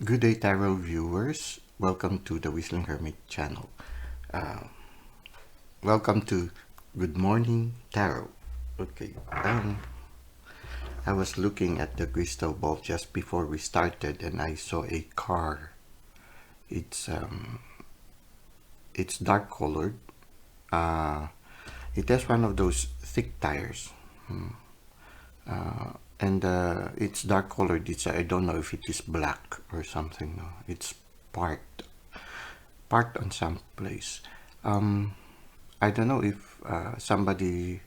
Good day, Tarot viewers. Welcome to the Whistling Hermit channel. Uh, Welcome to Good Morning Tarot. Okay, I was looking at the crystal ball just before we started, and I saw a car. It's um, it's dark colored. Uh, it has one of those thick tires, and it's dark colored. I don't know if it is black or something. No, it's parked on some place. Um, I don't know if somebody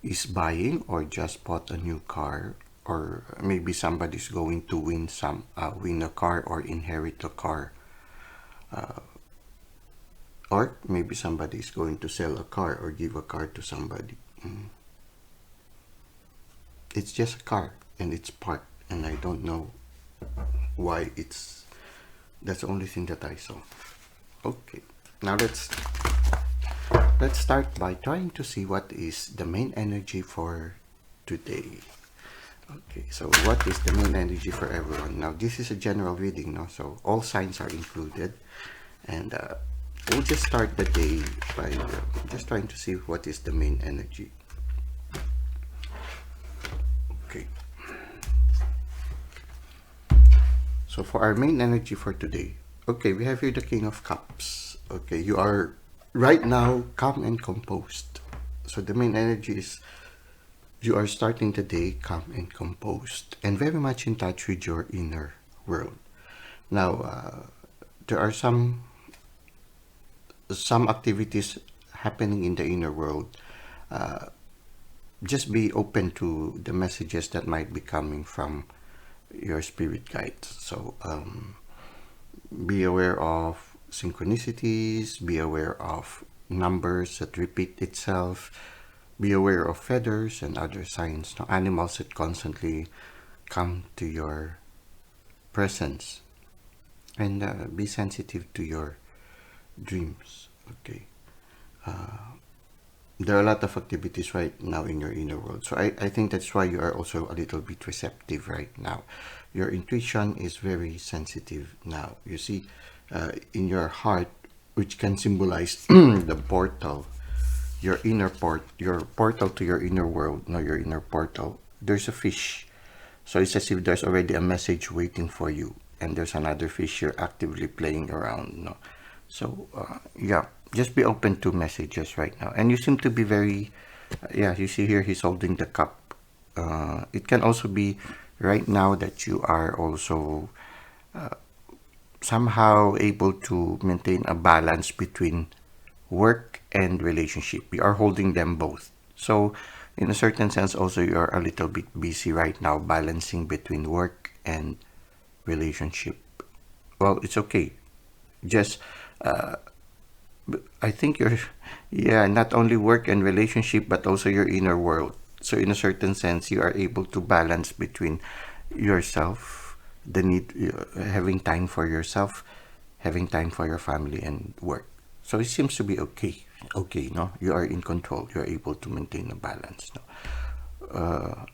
is buying or just bought a new car, or maybe somebody's going to win a car or inherit a car, or maybe somebody's going to sell a car or give a car to somebody. It's just a car and it's parked, and I don't know why it's. That's the only thing that I saw. Okay, now let's start by trying to see what is the main energy for today. Okay, so what is the main energy for everyone? Now, this is a general reading, no? So all signs are included, and we'll just start the day by just trying to see what is the main energy. Okay. So for our main energy for today, okay, we have here the King of Cups. Okay, you are right now calm and composed. So the main energy is you are starting the day calm and composed and very much in touch with your inner world. Now, there are some activities happening in the inner world. Just be open to the messages that might be coming from your spirit guides. So be aware of synchronicities, be aware of numbers that repeat itself, be aware of feathers and other signs, no, animals that constantly come to your presence, and be sensitive to your dreams. Okay. There are a lot of activities right now in your inner world. So I think that's why you are also a little bit receptive right now. Your intuition is very sensitive now. You see, in your heart, which can symbolize the portal, your portal to your inner world, no, your inner portal, there's a fish. So it's as if there's already a message waiting for you, and there's another fish you're actively playing around, no? So, yeah, just be open to messages right now. And you seem to be very, yeah, you see here he's holding the cup. It can also be right now that you are also somehow able to maintain a balance between work and relationship. You are holding them both. So, in a certain sense, also you are a little bit busy right now balancing between work and relationship. Well, it's okay. Just I think you're, yeah, not only work and relationship, but also your inner world. So, in a certain sense, you are able to balance between yourself, the need, having time for yourself, having time for your family and work. So, it seems to be okay. Okay, no? You are in control. You are able to maintain a balance. No?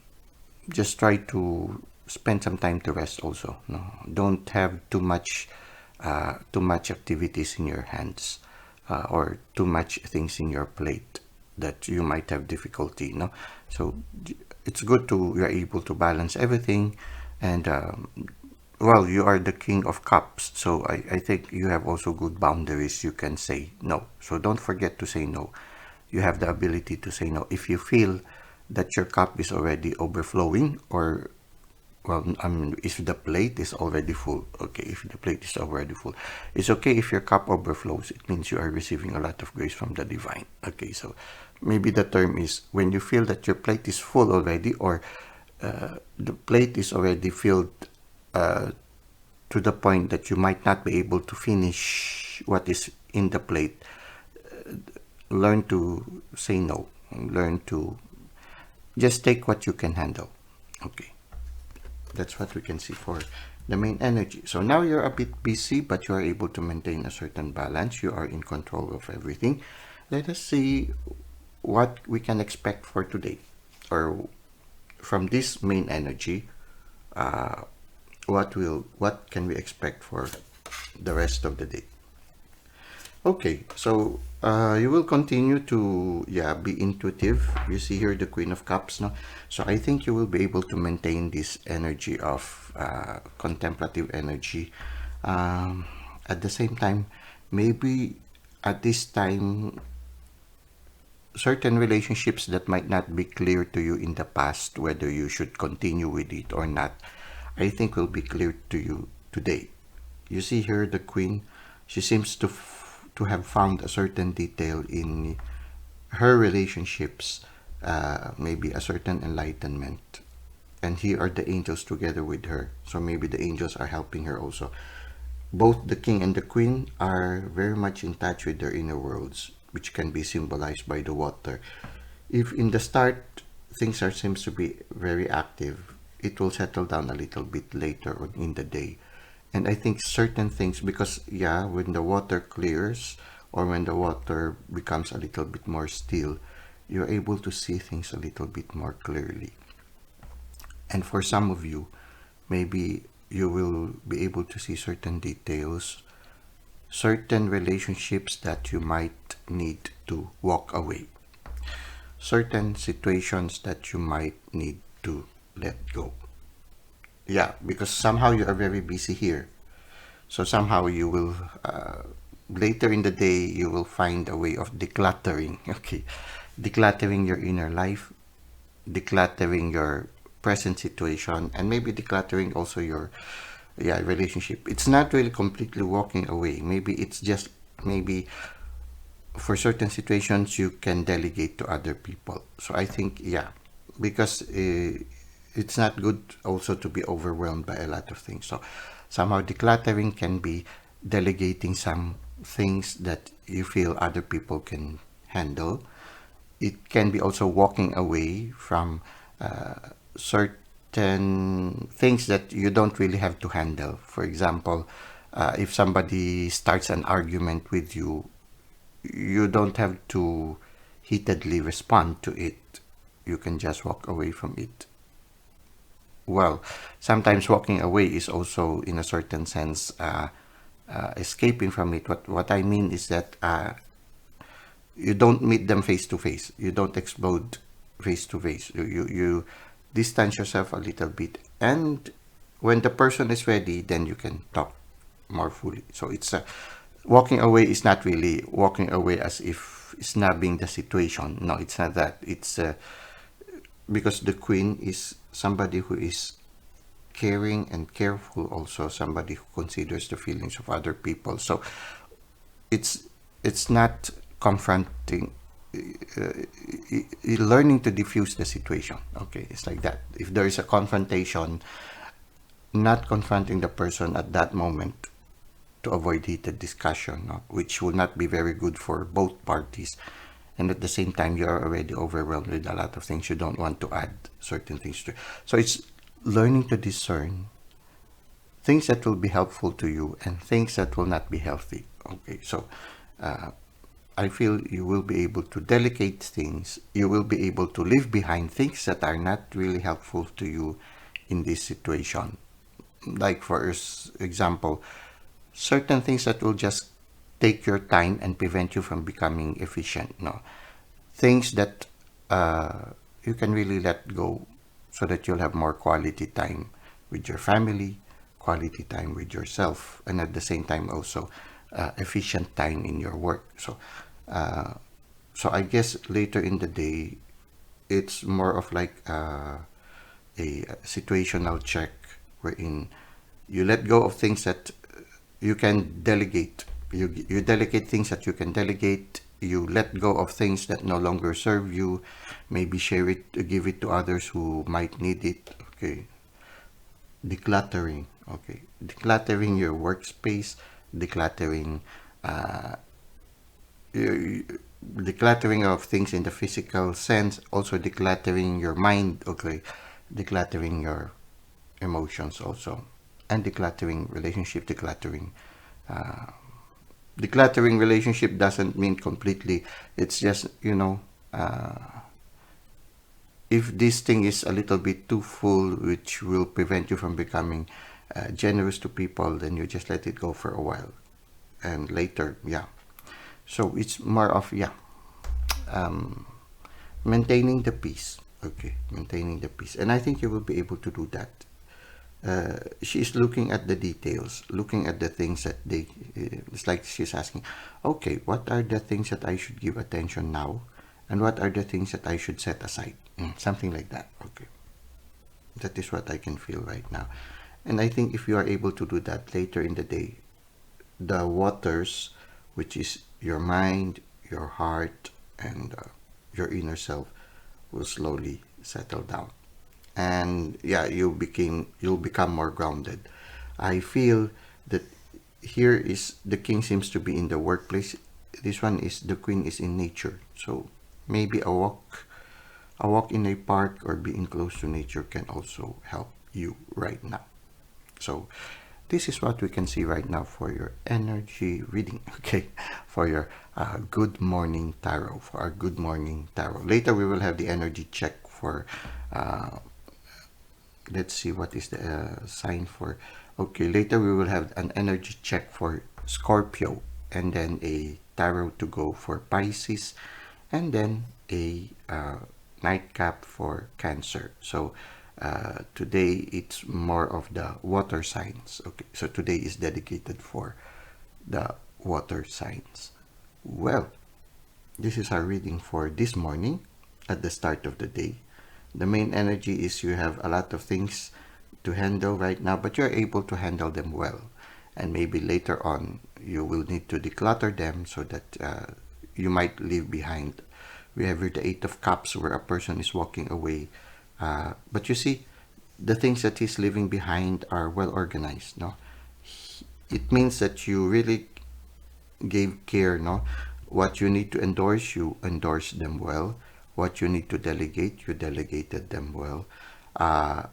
Just try to spend some time to rest also. No? Don't have too much activities in your hands, or too much things in your plate that you might have difficulty, no? So it's good to you're able to balance everything, and well, you are the King of Cups, so I think you have also good boundaries. You can say no, so don't forget to say no. You have the ability to say no if you feel that your cup is already overflowing, or well, I mean, if the plate is already full, okay, if the plate is already full, it's okay if your cup overflows. It means you are receiving a lot of grace from the divine. Okay, so maybe the term is when you feel that your plate is full already, or the plate is already filled uh, to the point that you might not be able to finish what is in the plate. Learn to say no. Learn to just take what you can handle. Okay. That's what we can see for the main energy. So now you're a bit busy, but you are able to maintain a certain balance. You are in control of everything. Let us see what we can expect for today, or from this main energy. what can we expect for the rest of the day? Okay, so you will continue to, yeah, be intuitive. You see here the Queen of Cups, no? So I think you will be able to maintain this energy of contemplative energy. Um, at the same time, maybe at this time, certain relationships that might not be clear to you in the past, whether you should continue with it or not, I think will be clear to you today. You see here the Queen, she seems to have found a certain detail in her relationships, maybe a certain enlightenment. And here are the angels together with her. So maybe the angels are helping her also. Both the king and the queen are very much in touch with their inner worlds, which can be symbolized by the water. If in the start things are seems to be very active, it will settle down a little bit later on in the day. And I think certain things, because yeah, when the water clears or when the water becomes a little bit more still, you're able to see things a little bit more clearly. And for some of you, maybe you will be able to see certain details, certain relationships that you might need to walk away, certain situations that you might need to let go. Yeah, because somehow you are very busy here. So somehow you will, later in the day, you will find a way of decluttering. Okay, decluttering your inner life, decluttering your present situation, and maybe decluttering also your, yeah, relationship. It's not really completely walking away. Maybe it's just, maybe for certain situations you can delegate to other people. So I think, yeah, because it's not good also to be overwhelmed by a lot of things. So somehow decluttering can be delegating some things that you feel other people can handle. It can be also walking away from certain things that you don't really have to handle. For example, if somebody starts an argument with you, you don't have to heatedly respond to it. You can just walk away from it. Well, sometimes walking away is also, in a certain sense, escaping from it. What I mean is that you don't meet them face to face. You don't explode face to face. You distance yourself a little bit, and when the person is ready, then you can talk more fully. So it's walking away is not really walking away as if snubbing the situation. No, it's not that. It's because the queen is somebody who is caring and careful, also somebody who considers the feelings of other people. So it's not confronting, learning to diffuse the situation. Okay, it's like that. If there is a confrontation, not confronting the person at that moment to avoid heated discussion, no? Which will not be very good for both parties. And at the same time, you are already overwhelmed with a lot of things. You don't want to add certain things to it. So it's learning to discern things that will be helpful to you and things that will not be healthy. Okay, so I feel you will be able to delegate things. You will be able to leave behind things that are not really helpful to you in this situation. Like, for example, certain things that will just take your time and prevent you from becoming efficient. No, things that you can really let go so that you'll have more quality time with your family, quality time with yourself, and at the same time also efficient time in your work. So so I guess later in the day, it's more of like a situational check wherein you let go of things that you can delegate. You delegate things that you can delegate. You let go of things that no longer serve you. Maybe share it, give it to others who might need it. Okay. Decluttering. Okay. Decluttering your workspace. Decluttering. Decluttering of things in the physical sense. Also decluttering your mind. Okay. Decluttering your emotions also, and decluttering relationship. Decluttering relationship doesn't mean completely. It's just, if this thing is a little bit too full, which will prevent you from becoming generous to people, then you just let it go for a while, and later, yeah. So it's more of, yeah, um, maintaining the peace. Okay, maintaining the peace, and I think you will be able to do that. She's looking at the details, looking at the things that they. It's like she's asking, okay, what are the things that I should give attention now, and what are the things that I should set aside? Something like that. Okay, that is what I can feel right now, and I think if you are able to do that later in the day, the waters, which is your mind, your heart, and your inner self, will slowly settle down, and yeah, you'll become more grounded. I feel that here is the king seems to be in the workplace. This one is the queen is in nature. So maybe a walk in a park or being close to nature can also help you right now. So this is what we can see right now for your energy reading. Okay, for your good morning tarot, for our good morning tarot. Later we will have the energy check for uh, let's see what is the sign for. Okay, later we will have an energy check for Scorpio, and then a tarot to go for Pisces, and then a nightcap for Cancer. So today it's more of the water signs. Okay, so today is dedicated for the water signs. Well, this is our reading for this morning at the start of the day. The main energy is you have a lot of things to handle right now, but you're able to handle them well. And maybe later on, you will need to declutter them so that you might leave behind. We have here the Eight of Cups where a person is walking away. But you see, the things that he's leaving behind are well organized. No, it means that you really gave care. No, what you need to endorse, you endorse them well. What you need to delegate, you delegated them well. Uh,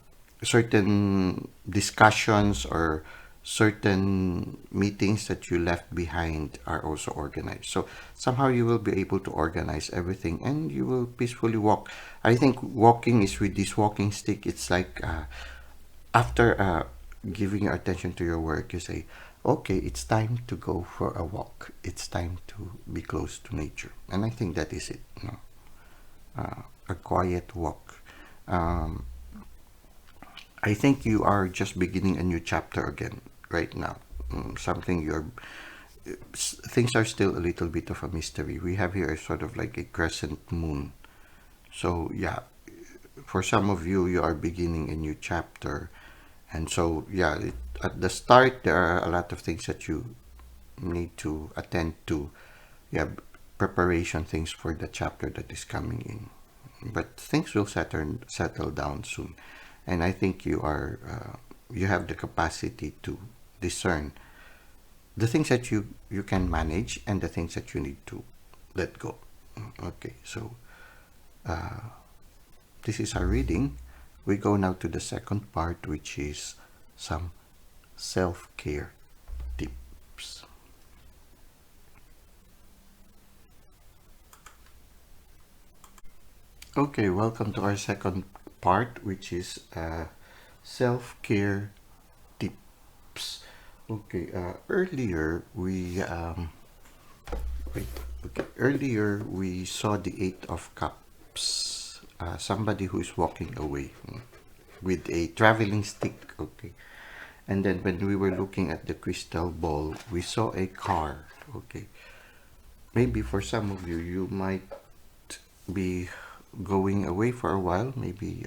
Certain discussions or certain meetings that you left behind are also organized. So somehow you will be able to organize everything and you will peacefully walk. I think walking is with this walking stick. It's like after giving your attention to your work, you say, okay, it's time to go for a walk. It's time to be close to nature. And I think that is it. No? A quiet walk. Um, I think you are just beginning a new chapter again right now. Something you're things are still a little bit of a mystery. We have here a sort of like a crescent moon. So yeah, for some of you, you are beginning a new chapter, and so yeah, at the start there are a lot of things that you need to attend to. Yeah, preparation things for the chapter that is coming in, but things will settle down soon, and I think you have the capacity to discern the things that you can manage and the things that you need to let go. Okay, so this is our reading. We go now to the second part, which is some self-care tips. Okay, welcome to our second part, which is self-care tips. Okay, earlier we wait. Okay, earlier we saw the Eight of Cups. Somebody who is walking away with a traveling stick. Okay, and then when we were looking at the crystal ball, we saw a car. Okay, maybe for some of you, you might be going away for a while. Maybe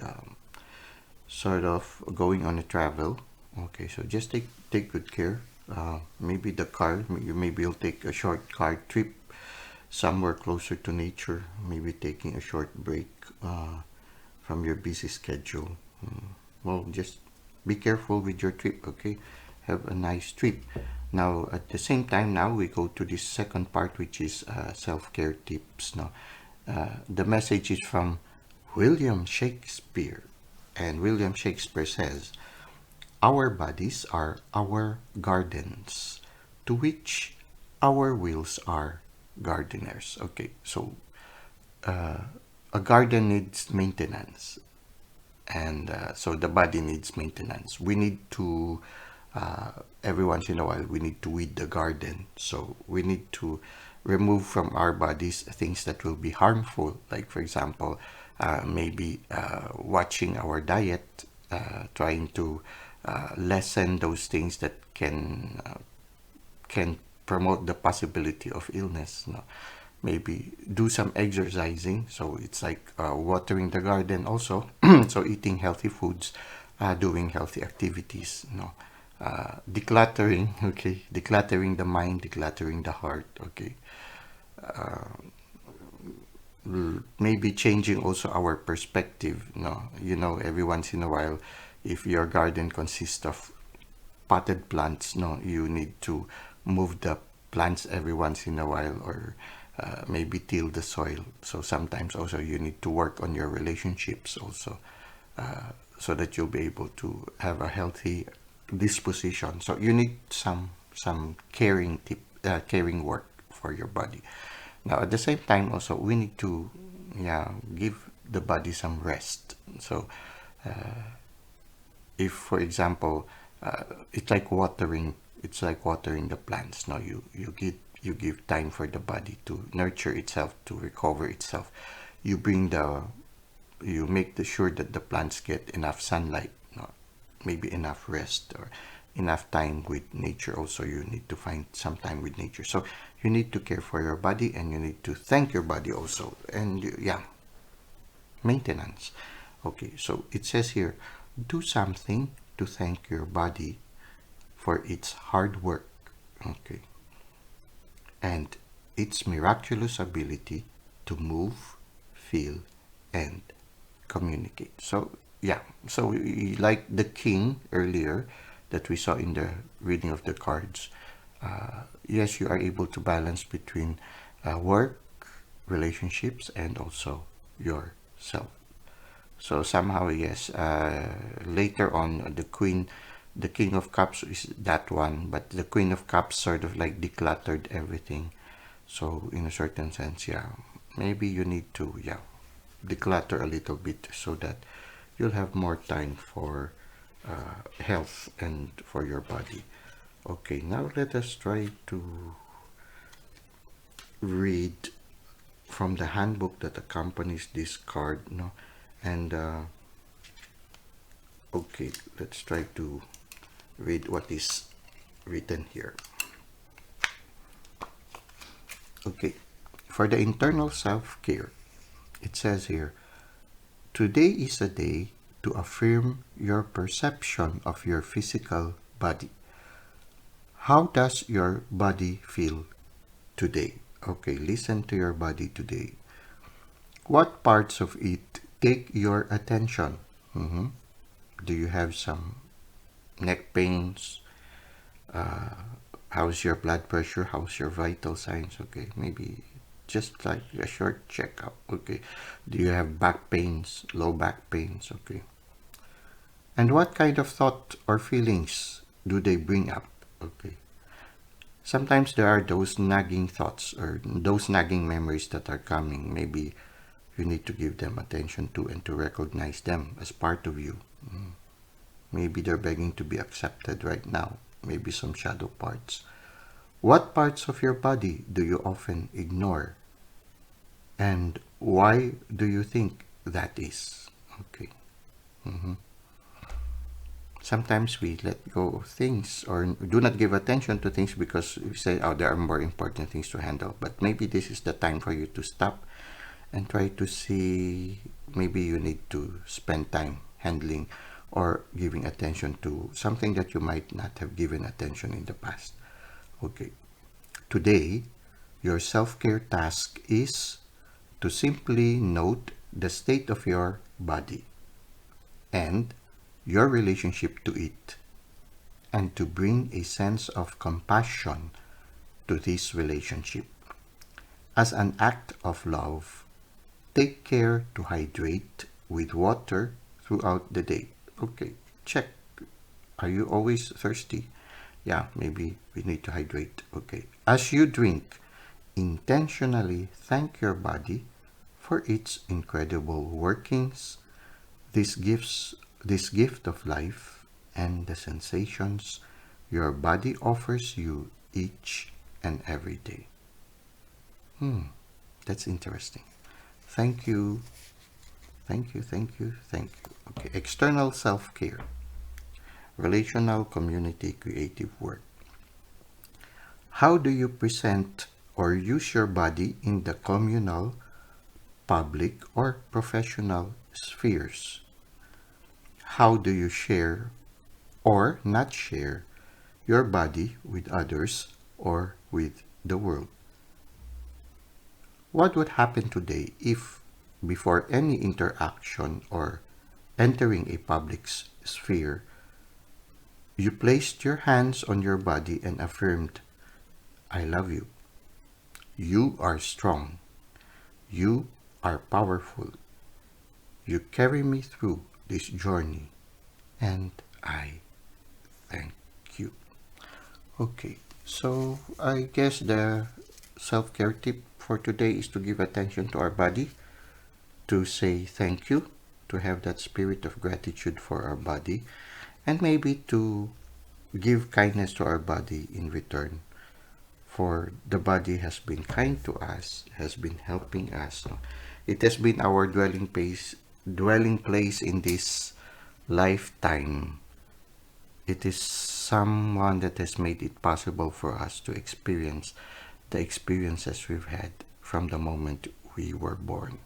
sort of going on a travel. Okay, so just take good care. Maybe the car, maybe you'll take a short car trip somewhere closer to nature. Maybe taking a short break from your busy schedule. Well, just be careful with your trip. Okay, have a nice trip. Now, at the same time, now we go to this second part, which is self-care tips. Now, the message is from William Shakespeare, and William Shakespeare says, "Our bodies are our gardens, to which our wills are gardeners." Okay, so a garden needs maintenance. And so the body needs maintenance. We need to, every once in a while, we need to weed the garden. So we need to remove from our bodies things that will be harmful. Like, for example, maybe watching our diet, trying to lessen those things that can promote the possibility of illness. No? Maybe do some exercising. So it's like watering the garden also. So eating healthy foods, doing healthy activities. No, decluttering. Okay, decluttering the mind, decluttering the heart. Okay, maybe changing also our perspective. No, every once in a while, if your garden consists of potted plants, no, you need to move the plants every once in a while, or maybe till the soil. So sometimes also you need to work on your relationships also, so that you'll be able to have a healthy disposition. So you need some caring work for your body. Now at the same time also we need to, yeah, give the body some rest. So if, for example, it's like watering, the plants. Now you give time for the body to nurture itself, to recover itself. You bring the you make sure that the plants get enough sunlight, no? Maybe enough rest, or enough time with nature. Also, you need to find some time with nature. So you need to care for your body, and you need to thank your body also. And yeah, maintenance. Okay, so it says here, do something to thank your body for its hard work. Okay, and its miraculous ability to move, feel, and communicate. So yeah, so like the king earlier that we saw in the reading of the cards, yes, you are able to balance between work, relationships, and also yourself. So somehow, yes, later on, the King of Cups is that one, but the Queen of Cups sort of like decluttered everything. So in a certain sense, yeah, maybe you need to, yeah, declutter a little bit so that you'll have more time for health and for your body. Okay, now let us try to read from the handbook that accompanies this card, no? And okay, let's try to read what is written here. Okay, for the internal self-care, it says here, today is a day to affirm your perception of your physical body. How does your body feel today? Okay, listen to your body today. What parts of it take your attention? Do you have some neck pains? How's your blood pressure? How's your vital signs? Okay, maybe just like a short checkup. Okay, do you have back pains, low back pains? Okay, and what kind of thought or feelings do they bring up? Okay, sometimes there are those nagging thoughts or those nagging memories that are coming. Maybe you need to give them attention to and to recognize them as part of you. Maybe they're begging to be accepted right now. Maybe some shadow parts. What parts of your body do you often ignore? And why do you think that is? Okay. Sometimes we let go of things or do not give attention to things because we say, oh, there are more important things to handle. But maybe this is the time for you to stop and try to see, maybe you need to spend time handling or giving attention to something that you might not have given attention in the past. Okay. Today, your self-care task is to simply note the state of your body and your relationship to it, and to bring a sense of compassion to this relationship. As an act of love, take care to hydrate with water throughout the day. Okay, check. Are you always thirsty? Yeah, maybe we need to hydrate. Okay. As you drink, intentionally thank your body for its incredible workings. This this gift of life and the sensations your body offers you each and every day. That's interesting. Thank you. Thank you, thank you, thank you. Okay, external self-care, relational community creative work. How do you present or use your body in the communal, public, or professional spheres? How do you share or not share your body with others or with the world? What would happen today if, before any interaction or entering a public sphere, you placed your hands on your body and affirmed, I love you. You are strong. You are powerful. You carry me through this journey. And I thank you. Okay, so I guess the self-care tip for today is to give attention to our body, to say thank you, to have that spirit of gratitude for our body, and maybe to give kindness to our body in return. For the body has been kind to us, has been helping us. It has been our dwelling place in this lifetime. It is someone that has made it possible for us to experience the experiences we've had from the moment we were born.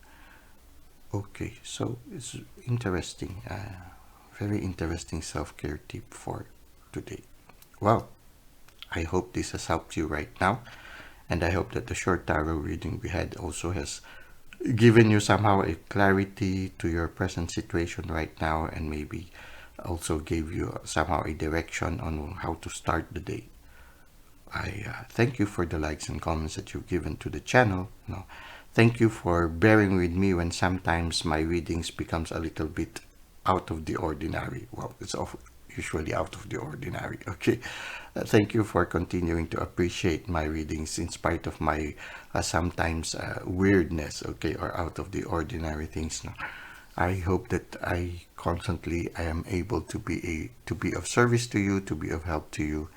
Okay, so it's interesting, very interesting self-care tip for today. Well, I hope this has helped you right now, and I hope that the short tarot reading we had also has given you somehow a clarity to your present situation right now, and maybe also gave you somehow a direction on how to start the day. I thank you for the likes and comments that you've given to the channel. No, thank you for bearing with me when sometimes my readings becomes a little bit out of the ordinary. Well, it's usually out of the ordinary. Okay, thank you for continuing to appreciate my readings in spite of my sometimes weirdness. Okay, or out of the ordinary things. No, I hope that I am able to be of service to you, to be of help to you.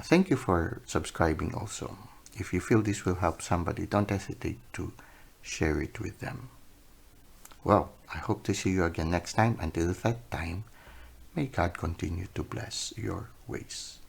Thank you for subscribing also. If you feel this will help somebody, don't hesitate to share it with them. Well, I hope to see you again next time. Until that time, may God continue to bless your ways.